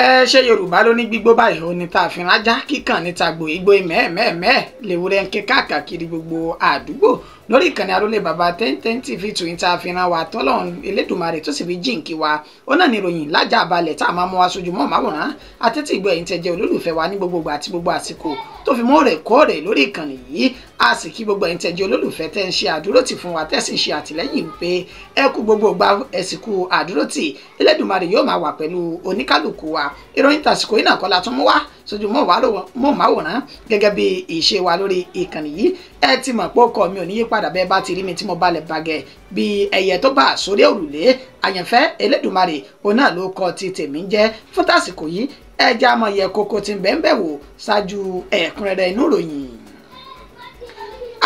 ṣé Yorùbá ló ní gbígbó báyìí ó ní tá a fi rájá kíkàn ní tagbo igbó mẹ́ẹ̀mẹ́ẹ̀mẹ́ lèwúrẹ́ ń ké káàkiri gbogbo àdúgbò lórí ìkànnì Arólé Bàbá 1010 TV tòyìn tá a fi ràn wá tọ́lọ́run Elédùmarè tó sì fi jíǹkí wa ó náà ní ìròyìn lájà balẹ̀ tá a máa mú wa sójú mọ́ màwòrán àtẹ́tí ìgbọ́ ẹ̀yin tẹ́ jẹ́ olólùfẹ́ wa ní gbogbo àti gbogbo àsìkò tó fi mọ́ rẹ̀ kóòrè lórí ìkànnì yìí a sì kí gbogbo ẹ̀yin tẹ́ jẹ́ olólùfẹ́ tẹ́ ń ṣe àdúrótì fún wa tẹ́ sì ń ṣe àtìlẹ́yìn pé ẹ kú gbogbo gba ẹ̀sìnkú àdúrótì Elédùmarè yóò máa wà pẹ̀lú oníkálùkù wa ìròyìn tàsìkò yìí náà kọ́ la tún mú wá sójú mọ́ màwòrán gẹ́gẹ́ bí ìṣe wa lórí ìkànnì yìí ẹ ti mọ̀ pé ọkọ mi ò ní yípadà bẹ́ẹ̀ bá ti rí mi tí mo balẹ̀ bàgẹ́ bí ẹyẹ tó bá sórí òrùlé àyànfẹ́ Elédùmarè òun náà ló kọ ti tèmi ń jẹ́ fún tàsìkò yìí ẹ jẹ́ àmọ́ yẹ kókó tí ń bẹ́ẹ̀ wò ṣáájú ẹ̀kúnrẹ́rẹ́ inú ìròyìn.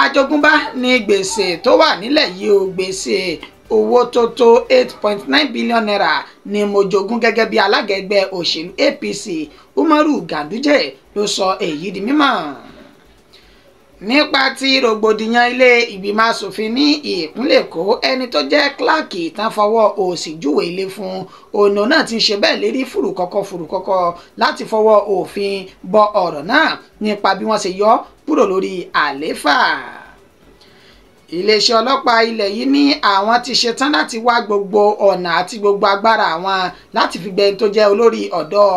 Àjogúnbá ní gbèsè tó wà nílẹ̀ yìí o gbèsè owó tó tó 8.9 billion naira ni mo jogún gẹ́gẹ́ bí alága ẹgbẹ́ òṣèlú APC Umaru Ganduje ló sọ èyí di mímọ̀. Nípa ti rògbòdìyàn ilé ìgbìmọ̀ asòfin ní ìpínlẹ̀ Èkó ẹni tó jẹ́ kíláàkì tán fọwọ́ òsì júwe ilé fún ònà náà ti ń ṣe bẹ́ẹ̀ lérí fùrùkọ́kọ́ láti fọwọ́ òfin bọ ọ̀rọ̀ náà nípa bí wọ́n ṣe yọ kúrò lórí àlééfà. Iléeṣẹ́ ọlọ́pàá ilẹ̀ yìí ní àwọn ti ṣetán láti wá gbogbo ọ̀nà àti gbogbo agbára àwọn láti fi gbé tó jẹ́ olórí ọ̀dọ́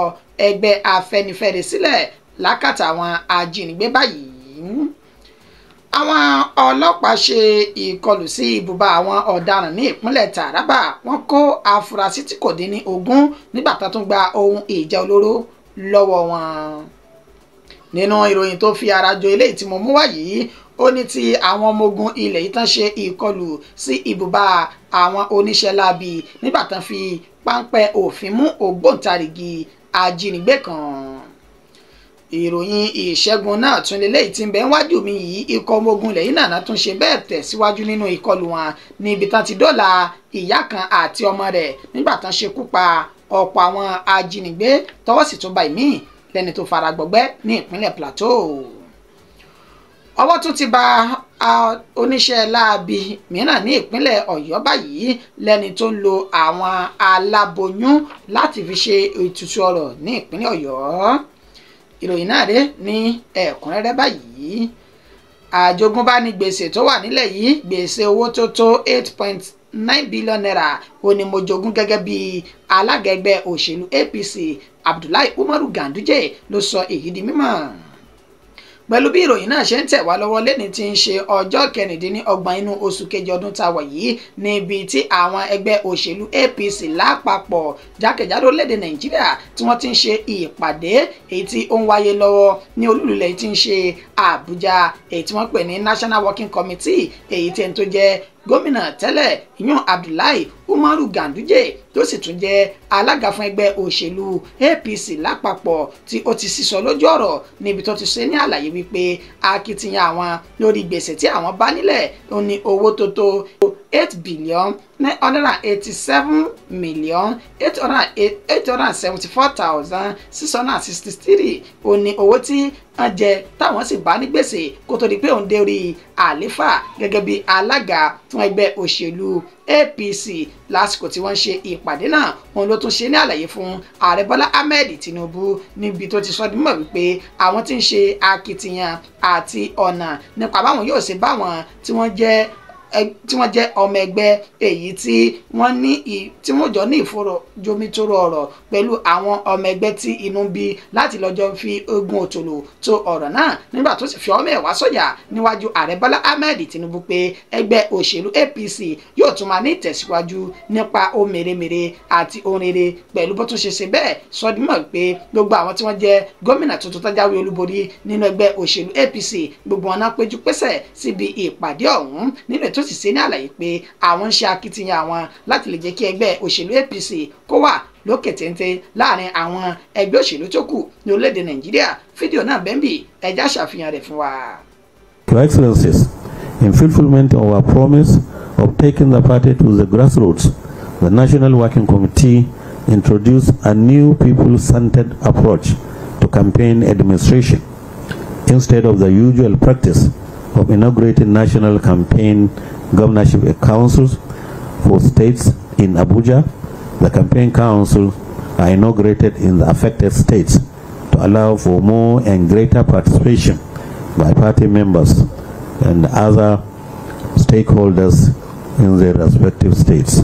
ẹgbẹ́ Afẹ́nifẹ́re sílẹ̀ lákàtà àwọn ajínigbé báyìí. Àwọn ọlọ́pàá ṣe ìkọlù sí ibùba àwọn ọ̀daràn ní ìpínlẹ̀ Taraba wọ́n kó afurasí tí kò dín ní 20 nígbà tó tún gba ohun ìjà olóró lọ́wọ́ wọn. Nínú ìròyìn tó fi ara jọ eléyìí tí mo mú wá yìí ó ní ti àwọn ọmọ ogun ilẹ̀ yìí tán ṣe ìkọlù sí ibùba àwọn oníṣẹ́ láabi nígbà tán fi páńpẹ́ òfin mú ògbóǹtarìgì ajínigbé kan. Ìròyìn ìṣẹ́gun náà tún lélẹ́yìí tí ń bẹ wájú mi yìí ikọ̀ ọmọ ogun ilẹ̀ yìí náà tún ṣe bẹ́ẹ̀ tẹ̀síwájú nínú ìkọlù wọn ní ibi tán ti dóòlà ìyá kan àti ọmọ rẹ̀ nígbà tán ṣekú pa ọ̀pọ̀ àwọn ajínigbé tọwọ́ sì tún bá ìmíì lẹ́ni tó fara gbọgbẹ́ ní ìpínlẹ̀ Plateau. Ọwọ́ tún ti bà oníṣẹ́ láabi mìíràn ní ìpínlẹ̀ Ọ̀yọ́ báyìí lẹ́ni tó ń lo àwọn aláboyún láti fi ṣe ètùtù ọrọ̀ ní ìpínlẹ̀ Ọ̀yọ́. Ìròyìn náà dé ní ẹ̀kúnrẹ́rẹ́ báyìí. Àjogúnbá ní gbèsè tó wà nílẹ̀ yìí gbèsè owó tó tó 8.9 billion naira ó ní mo jogún gẹ́gẹ́ bí alága ẹgbẹ́ òṣèlú APC Abdullahi Umaru Ganduje ló sọ èyí di mímọ̀. Pẹ̀lú bí ìròyìn náà ṣe ń tẹ̀ wá lọ́wọ́ lẹ́ni tí ń ṣe ọjọ́ 29 inú oṣù kejì ọdún tá a wà yìí níbi tí àwọn ẹgbẹ́ òṣèlú APC lápapọ̀ jákèjádò lédè Nàìjíríà tí wọ́n ti ń ṣe ìpàdé èyí tí ó ń wáyé lọ́wọ́ ní olúlulẹ̀ tí ń ṣe Àbújá èyí tí wọ́n pè ní National Working Committee èyí tí ẹni tó jẹ́ gómìnà tẹ́lẹ̀ ìyún Abdullahi Umaru Ganduje tó sì tún jẹ́ alága fún ẹgbẹ́ òṣèlú APC lápapọ̀ tí ó ti sísọ lójú ọ̀rọ̀ níbi tó ti ṣe ní àlàyé wípé akitiyan àwọn lórí gbèsè tí àwọn bá nílẹ̀ ó ní owó tó tó 8,987,874,663 ó ní owó tí wọ́n jẹ táwọn sì bá ní gbèsè kó tó di pé òun dé orí àléfà gẹ́gẹ́ bí alága fún ẹgbẹ́ òṣèlú APC lásìkò tí wọ́n ṣe ìpàdé náà òun ló tún ṣe ní àlàyé fún ààrẹ Bọ́lá Ahmed Tinubu níbi tó ti sọ di mímọ̀ wípé àwọn tí ń ṣe akitiyan àti ọ̀nà nípa báwọn yóò ṣe báwọn tí wọ́n jẹ́ ọmọ ẹgbẹ́ èyí tí wọ́n jọ ní ìfọ̀rọ̀jomitoro ọ̀rọ̀ pẹ̀lú àwọn ọmọ ẹgbẹ́ tí inú bí láti lọ́jọ́ fi ogun òtòlò tó ọ̀rọ̀ náà nígbà tó sì fi ọmọ ẹ̀ wá sọ́jà níwájú ààrẹ Bọ́lá Ahmed Tinubu pé ẹgbẹ́ òṣèlú APC yóò tún máa ní ìtẹ̀síwájú nípa ohun mèremère àti ohun rere pẹ̀lú bó tún ṣe ṣe bẹ́ẹ̀ sọdímọ̀ pé gbogbo àwọn tí wọ́n jẹ́ gómìnà tuntun tó jáwé olúborí nínú ẹgbẹ́ òṣèlú APC gbogbo wọn náà péjú pésẹ̀ síbi ìpàdé ọ̀hún nínú tó sì ṣe ní àlàyé pé àwọn ń ṣe akitiyan àwọn láti lè jẹ́ kí ẹgbẹ́ òṣèlú APC kó wà lókè téńté láàrin àwọn ẹgbẹ́ òṣèlú tó kù ní orílẹ̀-èdè Nàìjíríà. Fídíò náà bẹ́ẹ̀nbì ẹja ṣàfihàn rẹ̀ fún wa. Your Excellencies, in fulfillment of our promise of taking the party to the grassroots, the National Working Committee introduced a new people-centered approach to campaign administration instead of the usual practice of inaugurating national campaign governorship councils for states in Abuja. The campaign council are inaugurated in the affected states to allow for more and greater participation by party members and other stakeholders in their respective states.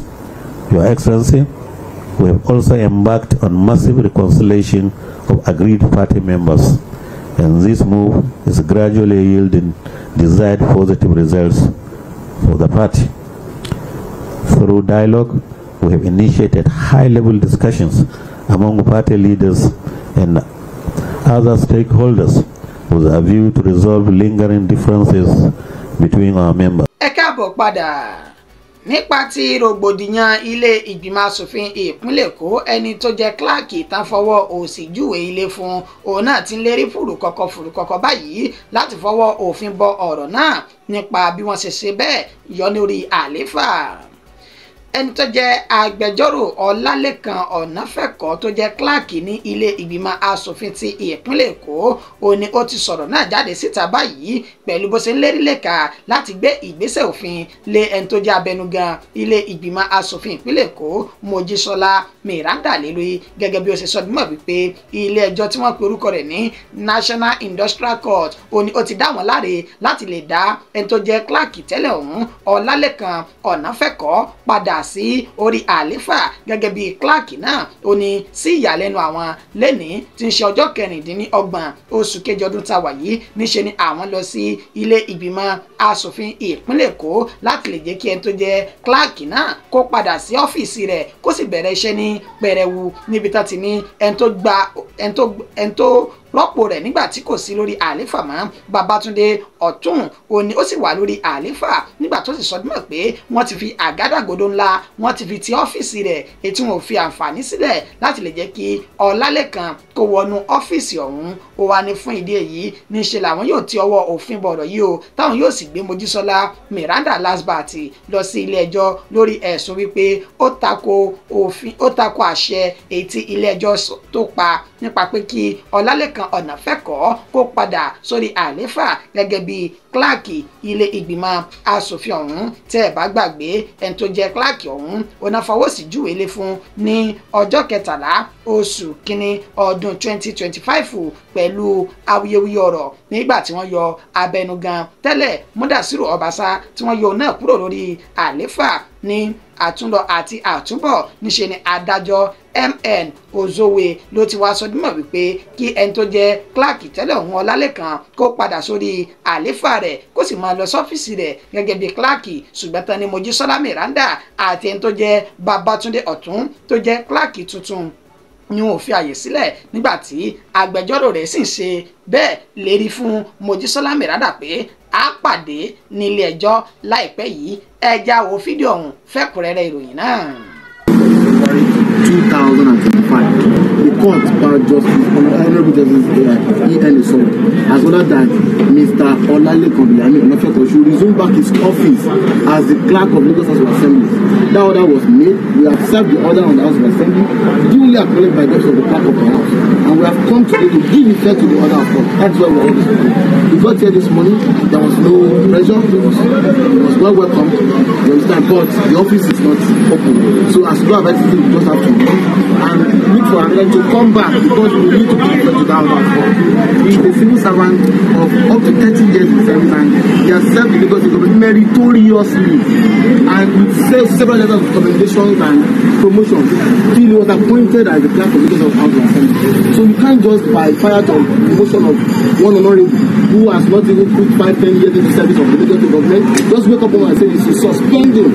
Your Excellency, we have also embarked on massive reconciliation of agreed party members, and this move is gradually yielding desired positive results for the party. Through dialogue, we have initiated high-level discussions among party leaders and other stakeholders with a view to resolve lingering differences between our members. Ẹ káàbọ̀ padà. Nípa ti rògbòdìyàn ilé ìgbìmọ̀ asòfin ìpínlẹ̀ Èkó, ẹni tó jẹ́ kíláàkì tán fọwọ́ òsì júwe ilé fún òun náà ti ń lérí fùrùkọ̀kọ̀ báyìí láti fọwọ́ òfin bọ ọ̀rọ̀ náà nípa bí wọ́n ṣe bẹ́ẹ̀ yọ lórí àlééfà. Ẹni tó jẹ́ agbẹjọ́rò Ọlálékan Ọ̀nàfẹ́kọ̀ tó jẹ́ kíláàkì ní ilé ìgbìmọ̀ asòfin ti ìpínlẹ̀ Èkó ó ní ó ti sọ̀rọ̀ náà jáde síta báyìí pẹ̀lú bó ṣe ń lérí lẹ́ka láti gbé ìgbésẹ̀ òfin lé ẹni tó jẹ́ abẹnugan ilé ìgbìmọ̀ asòfin ìpínlẹ̀ Èkó Mojísọ́lá Miranda lé lórí gẹ́gẹ́ bí ó ṣe sọ dímọ̀ wípé ilé ẹjọ́ tí wọ́n pe orúkọ rẹ̀ ní National Industrial Court ó ní ó ti dá wọn láre láti lè dá ẹni tó jẹ́ kíláàkì tẹ́lẹ̀ ọ̀hún Ọlálékan Ọ̀nàfẹ́kọ̀ padà sí orí àléfà gẹ́gẹ́ bí kíláàkì náà ó ní sí ìyàlẹ́nu àwọn lẹ́ni tí ń ṣe ọjọ́ 26 oṣù kejì ọdún tá a wà yìí níṣe ni àwọn lọ sí ilé ìgbìmọ̀ asòfin ìpínlẹ̀ Èkó láti lè jẹ́ kí ẹni tó jẹ́ kíláàkì náà kó padà sí ọ́fíìsì rẹ̀ kó sì bẹ̀rẹ̀ iṣẹ́ ní pẹrẹwu níbi tá ti ní ẹni tó rọ́pò rẹ̀ nígbà tí kò sí lórí àléfà mọ́ Babátúndé Ọ̀tún òní ó sì wà lórí àléfà nígbà tó sì sọdúnmọ̀ pé wọ́n ti fi àgádágodo ńlá wọ́n ti fi ti ọ́fíìsì rẹ̀ ètí wọn ò fi àǹfààní sílẹ̀ láti lè jẹ́ kí Ọlálékan kó wọnú ọ́fíìsì ọ̀hún ó wá ní fún ìdí èyí níṣe làwọn yóò ti ọwọ́ òfin bọ̀rọ̀ yìí o táwọn yóò sì gbé Mojísọ́lá Miranda Lasbat lọ sí ilé ẹjọ́ lórí ẹ̀sùn wípé ó tako àṣẹ èyí tí ilé ẹjọ́ tó pa nípa pé kí Ọlálékan Ọ̀nàfẹ́kọ̀ kó padà sórí àléfà gẹ́gẹ́ bí kíláàkì ilé ìgbìmọ̀ asòfin ọ̀hún tẹ́ ẹ̀ bá gbàgbé ẹni tó jẹ́ kíláàkì ọ̀hún onáfọwọ́sí júwe lé fún ní ọjọ́ 13 oṣù kínní ọdún 2025 pẹ̀lú awuyewuye ọ̀rọ̀ nígbà tí wọ́n yọ abẹnugan tẹ́lẹ̀ Múdàsírù Ọbaṣá tí wọ́n yọ náà kúrò lórí àléfà ní àtúnlọ àti àtúnbọ̀ níṣe ni adájọ́ MN Ozowe ló ti wá sọdúnmọ̀ wípé kí ẹni tó jẹ́ kíláàkì tẹ́lẹ̀ ọ̀hún Ọlálékan kó padà sórí àléfà rẹ̀ kó sì máa lọ sọ́fíìsì rẹ̀ gẹ́gẹ́ bí kíláàkì ṣùgbọ́n tán ni Mojísọ́lá Miranda àti ẹni tó jẹ́ Babátúndé Ọ̀tún tó jẹ́ kíláàkì tuntun ni wọn ò fi àyè sílẹ̀ nígbà tí agbẹjọ́rò rẹ̀ sì ń ṣe bẹ́ẹ̀ lérí fún Mojísọ́lá Miranda pé a pàdé nílé ẹjọ́ láìpẹ́ yìí ẹ já wo fídíò ọ̀hún fẹ́kùnrẹ́rẹ́ ìròyìn náà. 2025, the court by Justice Honorable Justice E.N. Isolo has ordered that Mr. Ọlálékan Ọ̀nàfẹ́kọ̀ should resume back his office as the clerk of Lagos House of Assembly. That order was made. We have served the order on the House of Assembly, duly acknowledged by the of the clerk of the House, and we have come today to give effect to the order of court. That's why we are here this morning. We got here this morning. There was no pressure. It was well welcomed. You understand? But the office is not open. So as you have everything, we just have to leave and look for another to come back because we need to give effect to that order of court. He is a civil servant of up to 30 years in service, and he has served the Lagos government meritoriously and with several letters of commendations and promotions till he was appointed as the clerk of Lagos House of Assembly. So you can't just by fire to promotion of one honorable who has not even put 5-10 years in the service of the Lagos government just wake up and say this is suspending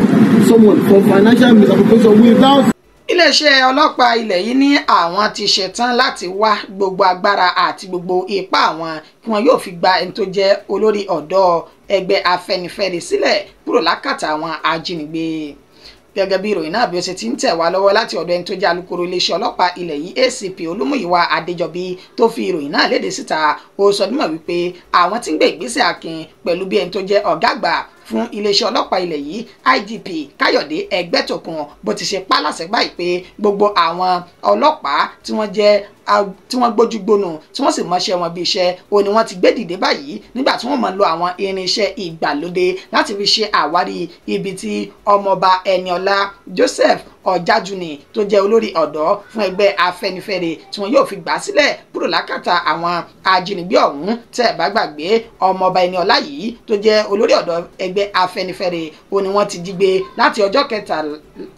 someone for financial misappropriation without. Iléeṣẹ́ ọlọ́pàá ilẹ̀ yìí ní àwọn ti ṣetán láti wá gbogbo agbára àti gbogbo ipá àwọn kí wọn yóò fi gba ẹni tó jẹ́ olórí ọ̀dọ́ ẹgbẹ́ Afẹ́nifẹ́re sílẹ̀ kúrò lákàtà àwọn ajínigbé. Gẹ́gẹ́ bí ìròyìn náà bí ó ṣe ti ń tẹ̀ wá lọ́wọ́ láti ọ̀dọ̀ ẹni tó jẹ́ alukoro iléeṣẹ́ ọlọ́pàá ilẹ̀ yìí ACP Olúmúyìwá Adéjọbí tó fi ìròyìn náà léde síta ó sọ dímọ̀ wípé àwọn tí ń gbé ìgbésẹ̀ akin pẹ̀lú bí ẹni tó jẹ́ ọ̀gá àgbà fún iléeṣẹ́ ọlọ́pàá ilẹ̀ yìí IGP Káyọ̀dé Ẹgbẹ́tókun bó ti ṣe pa láṣẹ báyìí pé gbogbo àwọn ọlọ́pàá tí wọ́n gbójúgbónú tí wọ́n sì mọṣẹ́ wọn bí iṣẹ́ ó ní wọ́n ti gbé dìde báyìí nígbà tí wọ́n máa lo àwọn irinṣẹ́ ìgbàlódé láti fi ṣe àwárí ibi tí ọmọọba Ẹniọlá Joseph Ọ̀jájúni tó jẹ́ olórí ọ̀dọ́ fún ẹgbẹ́ Afẹ́nifẹ́re tí wọ́n yóò fi gbà sílẹ̀ kúrò lákàtà àwọn ajínigbé ọ̀hún. Tẹ́ ẹ bá gbàgbé ọmọọba Ẹniọlá yìí tó jẹ́ olórí ọ̀dọ́ ẹgbẹ́ Afẹ́nifẹ́re ó ní wọ́n ti jí gbé láti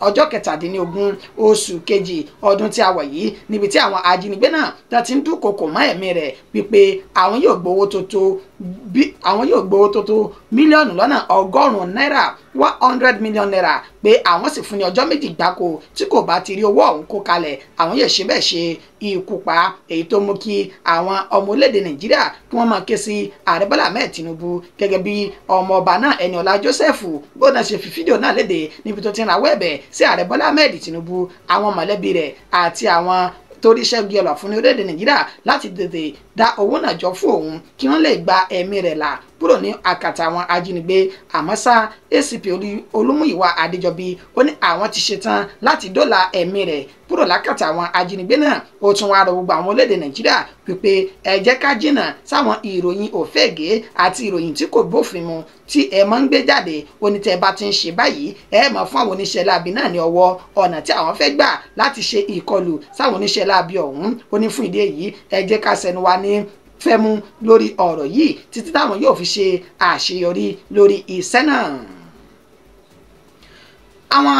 ọjọ́ kẹtàdínlógún oṣù kejì ọdún tí a wà yìí, níbi tí àwọn ajínigbé náà ti ń dúnkokò mọ́ ẹ̀mí rẹ̀ wípé àwọn yóò gbowó tó tó mílíọ̀nù lọ́nà ọgọ́rùn-ún náírà 100 million naira pé àwọn sì fún ní ọjọ́ méjì gbáko tí kò bá ti rí owó ọ̀hún kó kalẹ̀ àwọn yóò ṣe bẹ́ẹ̀ ṣe ikú pa, èyí tó mú kí àwọn ọmọ orílẹ̀-èdè Nàìjíríà kí wọ́n máa ké sí Ààrẹ Bọ́lá Ahmed Tinubu gẹ́gẹ́ bí ọmọọba náà Ẹniọlá Joseph bó náà ṣe fi fídíò náà léde níbi tó ti ń rawọ́ ẹ̀bẹ̀ sí Ààrẹ Bọ́lá Ahmed Tinubu, àwọn mọ̀lẹ́bí rẹ̀ àti àwọn torí ṣẹ́gun ọlọ́ fún orílẹ̀-èdè Nàìjíríà láti tètè dá owó náà jọ fún òun kí wọ́n lè gba ẹ̀mí rẹ̀ là kúrò ní àkàtà àwọn ajínigbé. Àmọ́ ṣá ACP Olúmúyìwá Adéjọbí ó ní àwọn ti ṣetán láti dóòlà ẹ̀mí rẹ̀ kúrò lákàtà àwọn ajínigbé náà. Ó tún wá rọ gbogbo àwọn orílẹ̀-èdè Nàìjíríà wípé ẹ jẹ́ ká jìnnà sáwọn ìròyìn òfégè àti ìròyìn tí kò bófin mu tí ẹ máa ń gbé jáde. Ó ní tẹ́ bá ti ń ṣe báyìí ẹ máa fún àwọn oníṣẹ́ láabi náà ní ọwọ́ ọ̀nà tí àwọn fẹ́ gbà láti ṣe ìkọlù sáwọn oníṣẹ́ láabi ọ̀hún. Ó ní fún ìdí èyí ẹ jẹ́ ká sẹnu wa ní fẹ́mú lórí ọ̀rọ̀ yìí títí táwọn yóò fi ṣe àṣeyọrí lórí iṣẹ́ náà. Àwọn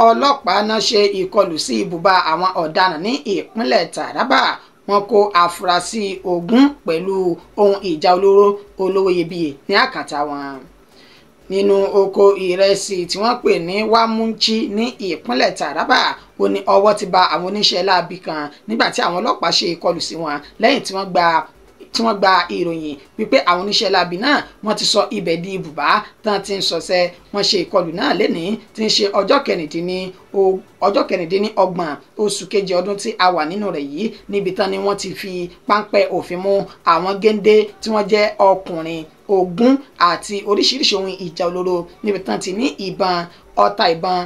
ọlọ́pàá náà ṣe ìkọlù sí ibùba àwọn ọ̀daràn ní ìpínlẹ̀ Taraba. Wọ́n kó àfúrásì 20 pẹ̀lú ohun ìjà olówó iyebíye ní àkàtà wọn. Nínú oko ìrẹsì tí wọ́n pè ní Wàmúnchí ní ìpínlẹ̀ Taraba ó ní ọwọ́ ti bà àwọn oníṣẹ́ láabi kan nígbà tí àwọn ọlọ́pàá ṣe ìkọlù sí wọn lẹ́yìn tí wọ́n gba ìròyìn wípé àwọn oníṣẹ́ láabi náà wọ́n ti sọ ibẹ̀ di ibùbá tán ti ń ṣọṣẹ́. Wọ́n ṣe ìkọlù náà lénìí tí ń ṣe ọjọ́ kẹrìndínlọ́gbọ̀n oṣù kejì ọdún tí a wà nínú rẹ̀ yìí, níbi tán ni wọ́n ti fi páńpẹ́ òfin mú àwọn géńdé tí wọ́n jẹ́ ọkùnrin 20 àti oríṣiríṣi ohun ìjà olóró, níbi tán ti ní ìbọn, ọta ìbọn,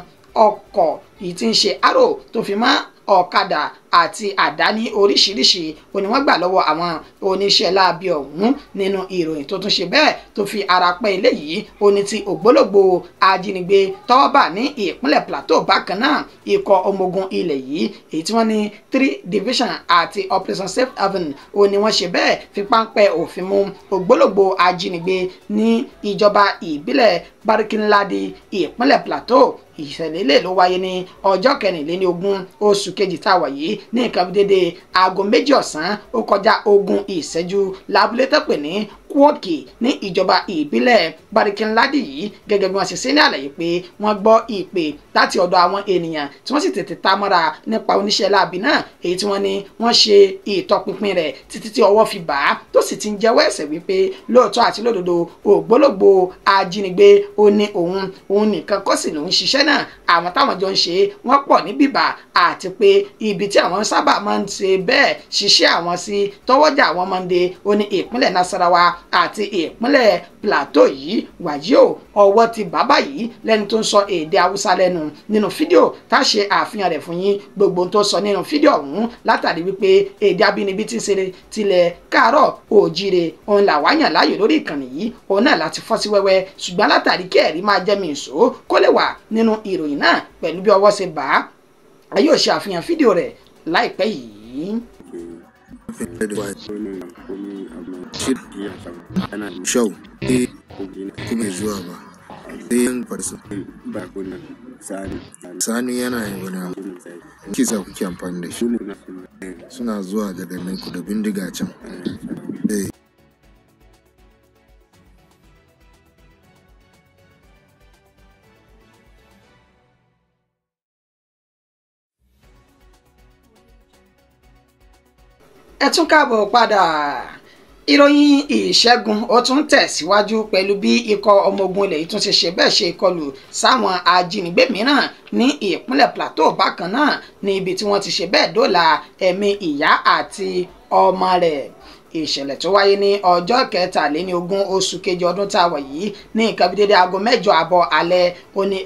ọkọ̀ yìí tí ń ṣe arrow tó fi mọ́ ọ̀kadà àti àdáni oríṣiríṣi ó ní wọ́n gbà lọ́wọ́ àwọn oníṣẹ́ láabi ọ̀hún. Nínú ìròyìn tó tún ṣe bẹ́ẹ̀ tó fi ara pẹ́ eléyìí ó ní ti ògbólógbò ajínigbé tọ́wọ́ bà ní ìpínlẹ̀ Plateau. Bákan náà ikọ̀ ọmọ ogun ilẹ̀ yìí èyí tí wọ́n ní 3 division àti Operation Safe Haven ó ní wọ́n ṣe bẹ́ẹ̀ fi páńpẹ́ òfin mú ògbólógbò ajínigbé ní ìjọba ìbílẹ̀ Barkin-Ladi ìpínlẹ̀ Plateau. Ìṣẹ̀lẹ̀ ilé ló wáyé ní ọjọ́ 24 oṣù kejì tá a wà yìí ní nǹkan dédé aago 2 ọ̀sán ó kọjá 20 ìṣẹ́jú lábúlé tó pè ní Kwọ́ọ̀kì ní ìjọba ìbílẹ̀ Barkin-Ladi yìí, gẹ́gẹ́ bí wọ́n ṣe ṣe ní àlàyé pé wọ́n gbọ́ ìpè láti ọ̀dọ̀ àwọn ènìyàn tí wọ́n sì tètè tamọ́ra nípa oníṣẹ́ láabi náà, èyí tí wọ́n ní wọ́n ṣe ìtọpinpin rẹ̀ títí tí ọwọ́ fi bà á tó sì ti ń jẹ́wọ́ ẹ̀ṣẹ̀ wípé lóòótọ́ àti lódodo ògbólógbò ajínigbé ó ní òun nìkan kọ́ sì lòún ṣiṣẹ́ náà. Àwọn táwọn jọ ń ṣe wọ́n pọ̀ ní bíbà àti pé ibi tí àwọn sábà máa ń ṣe bẹ́ẹ̀ ṣiṣẹ́ àwọn sí tọwọ́jà àwọn máa ń de ó ní ìpínlẹ̀ Nasarawa àti ìpínlẹ̀ Plateau yìí. Wàyí o ọwọ́ ti bàbá yìí lẹ́ni tó ń sọ èdè Haúsá lẹ́nu. Nínú fídíò tá a ṣe àfihàn rẹ̀ fún yín gbogbo tó sọ nínú fídíò ọ̀hún látàrí wípé èdè abínibí ti ń ṣe tilẹ̀ káàárọ̀ òjíire òun làwa yàn láàyò lórí ìkànnì yìí òun náà láti fọ́ sí wẹ́wẹ́, ṣùgbọ́n látàrí kí ẹ̀rí máa jẹ́ mi ìṣó kó lè wà nínú ìròyìn náà pẹ̀lú bí ọwọ́ ṣe bà á. A yóò ṣe àfihàn fídíò rẹ̀ láìpẹ́ yìí. Show. Kuma zuwa ba. Sai yan farsa. Sani yana yin wani abu. Kisa kuke amfani da shi. Suna zuwa da ganin ku da bindiga can. Ẹ tún káàbọ̀ padà. Ìròyìn ìṣẹ́gun ó tún tẹ̀síwájú pẹ̀lú bí ikọ̀ ọmọ ogun ilẹ̀ yìí tún ṣe ṣe bẹ́ẹ̀ ṣe ìkọlù sáwọn ajínigbé mìíràn ní ìpínlẹ̀ Plateau. Bákan náà ní ibi tí wọ́n ti ṣe bẹ́ẹ̀ dóòlà ẹ̀mí ìyá àti ọmọ rẹ̀. ìṣẹ̀lẹ̀ tó wáyé ní ọjọ́ 23 oṣù kejì ọdún tá a wà yìí ní nǹkan bí dédé aago 8 àbọ̀ alẹ́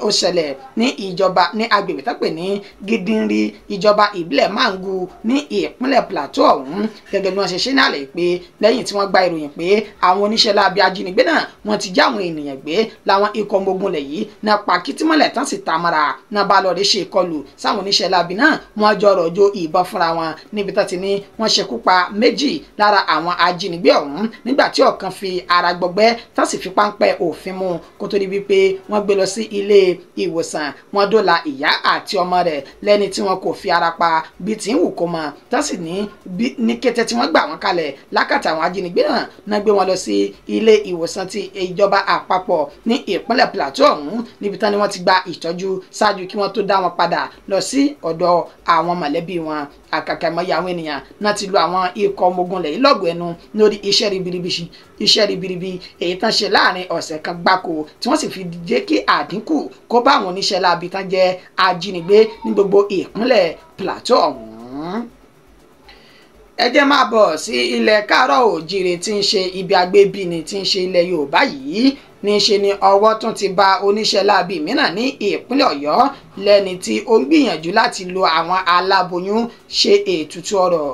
ó ṣẹlẹ̀ ní ìjọba ní agbègbè tó pè ní Gidinri ìjọba ìbílẹ̀ Mangu ní ìpínlẹ̀ Plateau ọ̀hún gẹ́gẹ́ bí wọ́n ṣe ṣe ní àlẹ́ pé lẹ́yìn tí wọ́n gba ìròyìn pé àwọn oníṣẹ́ láabi ajínigbé náà wọ́n ti já àwọn ènìyàn gbé láwọn ikọ̀ ọmọ ogun lẹ̀ yìí náà pa kìtìmọ́lẹ̀ tán sì ta mọ́ra náà bá lọ́ọ́ rí ṣe ìkọlù sáwọn oníṣẹ́ láabi náà wọ́n jọ rọ̀jò ìbọn fúnra wọn níbi tó ti ní wọ́n ṣekú pa méjì lára àwọn ajínigbé ọ̀hún nígbà tí ọ̀kan fi ara gbọgbẹ́ tán sì fi páńpẹ́ òfin mú kó tó di wípé wọ́n gbé lọ sí ilé ìwòsàn wọ́n dóòlà ìyá àti ọmọ rẹ̀ lẹ́ni tí wọn kò fi ara pa bí tí ń wù kó mọ̀ tán sì ní kété tí wọ́n gbà wọ́n kalẹ̀ lákàtà àwọn ajínigbé náà gbé wọn lọ sí ilé ìwòsàn ti ìjọba àpapọ̀ ní ìpínlẹ̀ Plateau ọ̀hún níbi tán ni wọ́n ti gba ìtọ́jú ṣáájú kí wọ́n tó dá wọn padà lọ sí ọ̀dọ̀ àwọn mọ̀lẹ́bí wọn àkàkà ìmọ̀ye àwọn ènìyàn náà ti lo àwọn ikọ̀ ọmọ ogun lẹ̀ yìí lọ́gùn ẹnu lórí iṣẹ́ ribiribi èyí tán ṣe láàrin ọ̀sẹ̀ kan gbáko tí wọ́n sì fi jẹ́ kí àdínkù kó bá àwọn oníṣẹ́ láabi tán jẹ́ ajínigbé ní gbogbo ìpínlẹ̀ Plateau ọ̀hún. ẹ jẹ́ máa bọ̀ sí ilẹ̀ káàárọ̀ òjìrè tí ń ṣe ibi agbébíni tí ń ṣe ilẹ̀ Yorùbá yìí níṣe ni ọwọ́ tún ti bá oníṣẹ́ láabi mìíràn ní ìpínlẹ̀ Ọ̀yọ́ lẹ́ni tí ó ń gbìyànjú láti lo àwọn aláboyún ṣe ètùtù ọ̀rọ̀.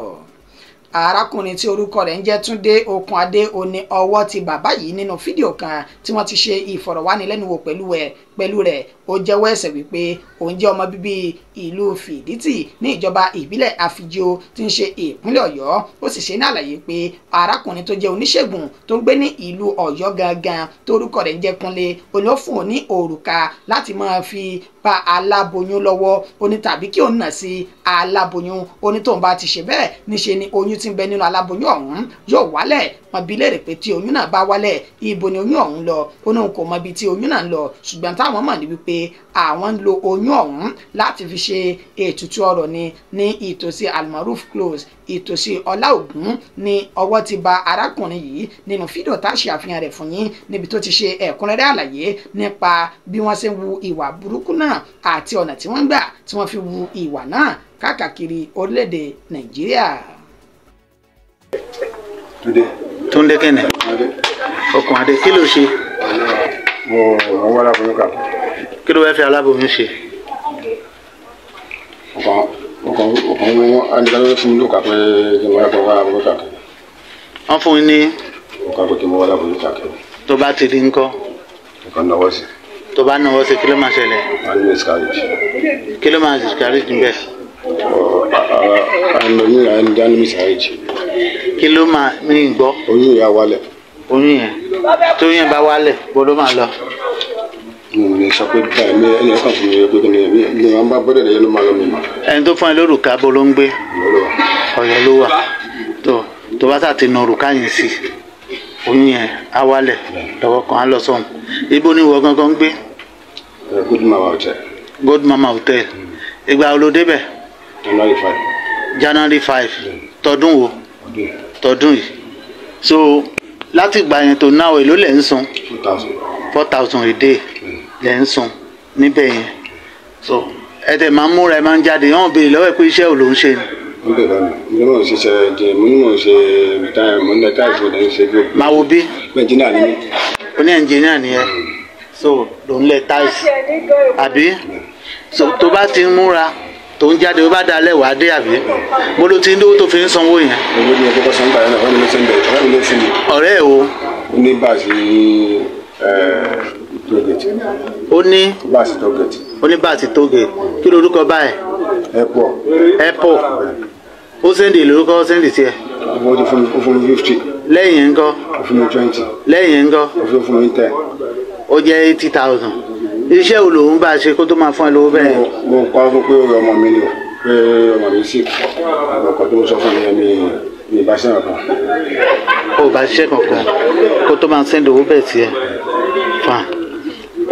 arákùnrin tí orúkọ rẹ̀ ń jẹ́ Túndé Okunadé ó ní ọwọ́ ti bàbá yìí nínú fídíò kan tí wọ́n ti ṣe ìfọ̀rọ̀wánilẹ́nuwò pẹ̀lú rẹ̀ ó jẹ́wọ́ ẹ̀ṣẹ̀ wípé òun jẹ́ ọmọ bíbí ìlú Fìdítì ní ìjọba ìbílẹ̀ Àfijó tí ń ṣe ìpínlẹ̀ Ọ̀yọ́ ó sì ṣe ní àlàyé pé arákùnrin tó jẹ́ oníṣègùn tó ń gbé ní ìlú Ọ̀yọ́ gangan torúkọ rẹ̀ ń jẹ́ Kúnlé olófún ní òrùka láti máa fi bá aláboyún lọ́wọ́ ó ní tàbí kí òun nà sí aláboyún ó ní tóun bá ti ṣe bẹ́ẹ̀ níṣe ni oyún tí ń bẹ nínú aláboyún ọ̀hún yóò wálẹ̀ wọ́n bi léèrè pé tí oyún náà bá wálẹ̀ ibo ni oyún ọ̀hún lọ ó ní òun kò mọ ibi tí oyún náà ń lọ ṣùgbọ́n táwọn mọ̀ ní wípé àwọn ń lo oyún ọ̀hún láti fi ṣe ètùtù ọ̀rọ̀ ní ìtòsí Almaroof Close ìtòsí Ọláògùn ní ọwọ́ ti ba arákùnrin yìí nínú fídíò tá a ṣe àfihàn rẹ̀ fún yín níbi tó ti ṣe ẹ̀kúnrẹ́rẹ́ àlàyé nípa bí wọ́n ṣe ń wu ìwà burúkú náà àti ọ̀nà tí wọ́n gbà tí wọ́n fi wu ìwà náà káàkiri orílẹ̀-èdè Nàìjíríà. Túndé kẹ́nẹ̀ Okunadé kí ló ṣe. mo wá láboyún kà. kí ló fẹ́ fi aláboyún ṣe. ọkàn anìkanlọ́wọ́ fún mi ló kà pé kí n wá láboyún kà. wọ́n fún yín ní. ọkàn pé kí n wá láboyún kà. tó bá ti rí ńkọ́. ọkàn náwó sí. tó bá náwó sí kí ló máa ṣẹlẹ̀. a ní miscarriage. kí ló máa miscarriage níbẹ̀. a ní miscarriage. kí ló máa ní gbọ́. oyún ìyá wálẹ̀. oyún yẹn tó yẹn bá wálẹ̀ bó ló máa lọ. mo lè sọ pé báyìí mi ẹni ọkàn fún mi pé kí ni wọn bá bọ́dẹ̀ lẹ́yìn ló máa lọ mi mọ́. ẹni tó fún ẹ lórúkà bó ló ń gbé. Ọ̀yọ́ ló wà tó bá sàti na òrùka yẹn sí oyún yẹn á wálẹ̀ lọ́wọ́ kan á lọ sọ̀hún. ibo ni ìwọ gangan gbé. Good Mama Hotel. Good Mama Hotel. ìgbà wo ló débẹ̀. January 5 tọdún wo. tọdún yìí so láti ìgbà yẹn tó náà èló lẹ̀ ń san 4,000 a day lẹ̀ ń san níbẹ̀ yẹn so ẹ tẹ̀ máa ń múra ẹ máa ń jáde yọ̀n béèrè lọ́wọ́ ẹ pé iṣẹ́ ò ló ń ṣe ni. wọ́n bẹ̀rẹ̀ mi ní mò ń ṣiṣẹ́ jẹ mo ní mò ń ṣe mo ní táìsì mo ní ṣe gbogbo. máa wo bí. ẹnjìnìá ni mí. o ní ẹnjìnìá ni ẹ so ló ń lẹ táìsì àbí so tó bá ti ń múra tó ń jáde ó bá dalẹ̀ wá dé àbí mo ló ti ń dówó tó fi ń sanwó yẹn. owó ni ọkọ̀ san gbà yẹn náà wọ́n ní ló ṣe ń bẹ̀rẹ̀ ọ̀rẹ́ mi ló fún mi. ọ̀rẹ́ ẹ̀ wo. ó ní báàsì tógèètì. ó ní. báàsì tógèètì. ó ní báàsì tógèètì kí lorúkọ báyìí. airport. ó sẹ́ndì lórúkọ ó sẹ́ndì tiẹ̀. ó fún mi 50. lẹ́yìn yẹn ńkọ́. ó fún mi 20. lẹ́yìn yẹn ńkọ́. ó fún mi 10. ó jẹ́ 80,000. iṣẹ́ wo lòun bá ṣe kó tó máa fún ẹ lówó bẹ́ẹ̀. mo pa fún pé ọmọ mi ni o pé ọmọ mi sì ọkọ̀ tó ń sọ fún mi mi bá ṣe nǹkan. ó bá ṣiṣẹ́ kankan kó tó máa sẹ́ndì owó bẹ́ẹ̀ tiẹ̀ fà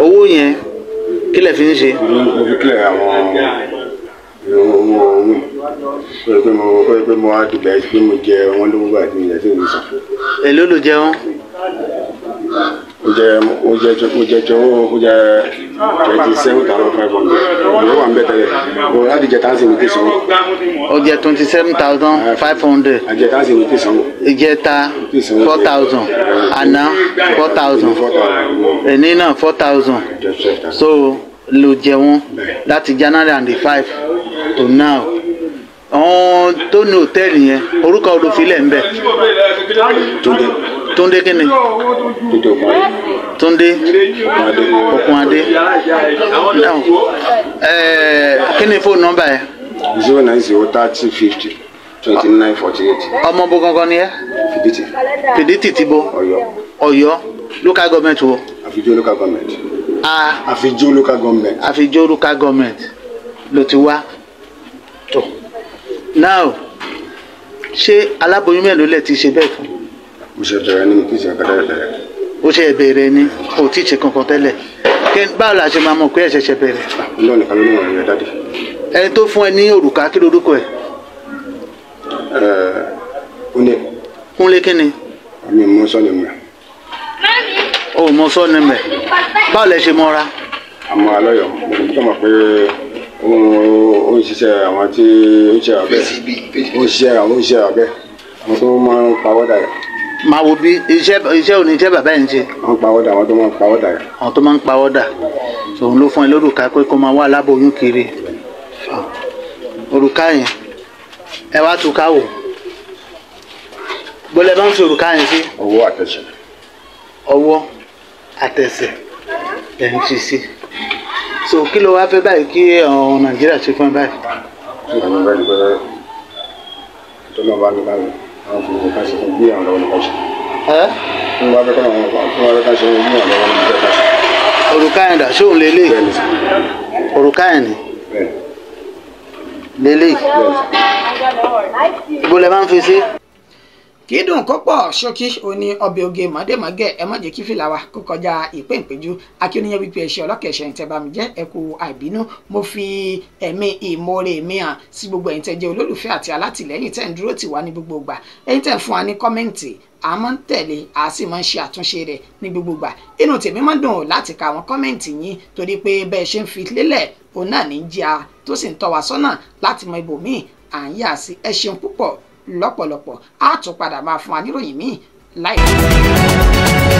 owó yẹn kí lẹ̀ fi ń ṣe. mo fi kílẹ̀ àwọn ohun pé mo wá dùgbà pé mo jẹ wọn lówó bá àti ìyẹn tí mo sọ. èló ló jẹ wọn. ó jẹ 27,500. Owó wà ń bẹ̀ tẹ́lẹ̀. Òun láti jẹ táǹsì ní tẹ̀sán. Ó jẹ́ 27,500. Àjẹ táǹsì ní tẹ̀sán. Ìjẹta 4,000. Àná 4,000. Ẹni náà 4,000. So ló jẹun láti January and the 5 to now. Àwọn tó ní hòtẹ́ẹ̀lì yẹn orúkọ olùfilẹ̀ ń bẹ̀. Túndé kí ni? Túndé Okunade. Kí ni fóònù nọ́mbà yẹn? 09030502948. Ọmọ bo gangan ni ẹ? Fìdítì ti bo? Ọ̀yọ́ local government wo? Àfijó local government. Àfijó local government ló ti wá. Tó. Now ṣé aláboyún mélòó lẹ ti ṣe bẹ́ẹ̀ fún? Mo ṣe bẹ̀rẹ̀ ní kí n ṣe àkàdá bẹ̀rẹ̀. Ó ṣe bẹ̀rẹ̀ ni kò tí ì ṣe kankan tẹ́lẹ̀. Báwo la ṣe máa mọ̀ pé ẹ ṣẹ̀ṣẹ̀ bẹ̀rẹ̀? Ọlọ́run nìkan ló ní ọ̀rọ̀ yẹn dáadé. Ẹni tó fún ẹ ní òrùka kí lorúkọ ẹ? Kúnlé kí ni? Mi mọ sọ́ni mi. O mọ sọ́ni mẹ́. Báwo lẹ ṣe mọ́ra? Àmọ́ alọ́yọ̀ mo kò mọ̀ pé ó ń ṣiṣẹ́ àwọn tí ó ń ṣe àbẹ́. Ó ń ṣiṣẹ́ àwọn tó máa ń pawọ́dà yẹn. Máa wo bí iṣẹ́ òní iṣẹ́ bàbá yẹn ń ṣe. Wọ́n pawọ́dà àwọn tó máa ń pawọ́dà yẹn. Àwọn tó máa ń pawọ́dà. Òun ló fún ẹ lórúkà pé kó máa wá aláboyún kiri. Òrùka yẹn ẹ wá tú ká wò. Bọ́lẹ̀ bá ń fi òrùka yẹn sí. Ọwọ́ àtẹsẹ̀. Ọwọ́ àtẹsẹ̀ ẹ̀ ń fi sí. So kí ló wá fẹ́ báyìí kí ọ̀hún Nàìjíríà ṣe fún ẹ báyìí? Ìgbàlódé bẹ́ẹ̀ ni pé tó náà bá ní báyìí àwọn fún mi ká ṣe fún bí àwọn lọ́wọ́ ní ká ṣe. Fún wa bẹ́ẹ̀ kọ́ àwọn fún wa bẹ́ẹ̀ ká ṣe fún bí àwọn lọ́wọ́ ní ká ṣe. Òrùka yẹn dà ṣóun lélẹ̀? Bẹ́ẹ̀ ni sà. Òrùka yẹn ni? Lélẹ̀? Ibo lẹ máa ń fi sí? Kì í dùn kó pọ̀ ṣókí òní ọbẹ̀ oge mọ̀dẹ́mọ̀gẹ́ ẹ má jẹ́ kí fìlà wa kó kọjá ìpéǹpéjú akíníyàn wípé ẹ̀ṣẹ̀ ọlọ́kẹ̀ṣẹ̀ ìtẹ́ bá mi jẹ́ ẹ̀kú àìbínú mo fi ẹ̀mí ìmoore mi hàn sí gbogbo ẹ̀yin tẹ́ jẹ́ olólùfẹ́ àti alátìlẹ́yìn tẹ́ ń dúró tì wá ní gbogbo ìgbà ẹ̀yin tẹ́ ń fún wa ní kọ́mẹ́ǹtì a máa ń tẹ̀lé a sì máa ń ṣe àtúnṣe rẹ̀ ní gbogbo ìgbà inú tèmi máa ń dùn láti ka àwọn kọ́mẹ́ǹtì yín torí pé bẹ́ẹ̀ ṣe ń fi lélẹ̀ òun náà ní jíà tó sì ń tọ́ wa sọ́nà láti mọ ibòmíì à ń yà sí ẹ ṣeun púpọ̀ lọ́pọ̀lọpọ̀ á tún padà máa fún wa níròyìn míì láìpẹ́.